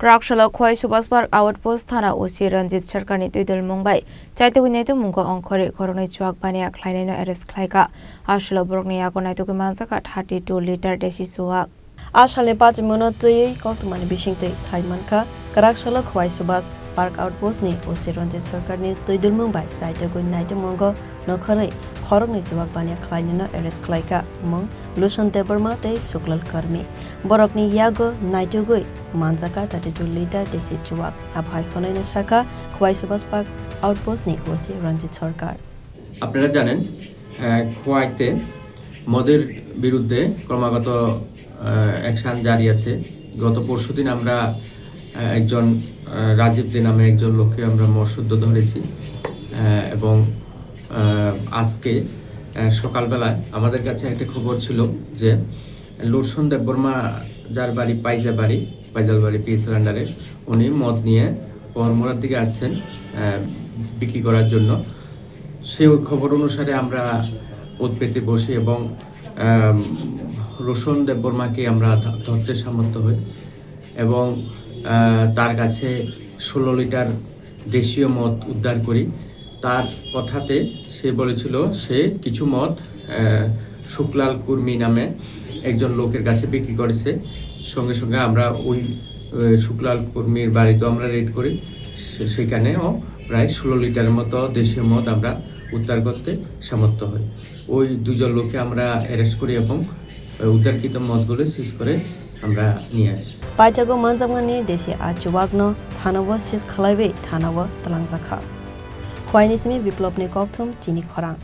Krakshalo Khoi Subhas Park Outpost Thana Osi Ranjit Sarkarni Tuidul Mumbai Chaite Winaitu Mungko Ongkhore Koronoi Chuak Bania Khlaineno Arrest Khlaika Ashalo Borokni Yakonai Tuku Manjaka 32 liter Deshi Suak Ashale Pat Monotei Kotumani Bishingte Saimanka Krakshalo Khoi Subhas Park Outpost ni Osi Ranjit Sarkarni Tuidul Mumbai Chaite Winaitu Mungko Nokhore Koronoi Chuak Bania Khlaineno Arrest Khlaika Mung Lushan Debarma Te Suklal Karmi Borokni Yago Naitugoi Manjaka 32 liter Deshi Chuak Abhai Kholaino Shaka Khoi Subhas Park Outpost ni Osi Ranjit Sarkar আপনারা জানেন খোয়াইতে মদের বিরুদ্ধে ক্রমাগত action জারি আছে গত পরশুদিন আমরা একজন রাজীব দে নামে একজন লোককে আমরা মরশুদ্ধ ধরেছি এবং আজকে সকালবেলা আমাদের কাছে একটা খবর ছিল যে লোরসন দেববর্মা যার বাড়ি পাইজাল বাড়ি পিএসএল আন্ডারে উনি মদ নিয়ে পরমরার দিকে আসছেন বিক্রি করার জন্য সেই খবর অনুসারে আমরা উৎপেতে বসি এবং রোশন দেববর্মাকে আমরা ধরতে সামর্থ্য হই এবং তার কাছে 16 লিটার দেশীয় মদ উদ্ধার করি তার কথাতে সে বলেছিল সে কিছু মদ শুক্লাল কুর্মি নামে একজন লোকের কাছে বিক্রি করেছে সঙ্গে সঙ্গে আমরা ওই শুক্লাল কুর্মির বাড়িতেও আমরা রেড করি সেখানেও প্রায় 16 লিটার মতো দেশীয় মদ আমরা উদ্ধার করতে সামর্থ্য হই ওই দুজন লোককে আমরা অ্যারেস্ট করি এবং উদ্ধারকৃত মদগুলো সিজ করে আমরা নিয়ে আসি পাইজাগো মানজামগানি দেশে আচুয়াগনো থানাও সিজ খালাইবে থানাও তলাংজাখা খোয়াইনিসমি বিপ্লবনি ককথম চিনি খরাং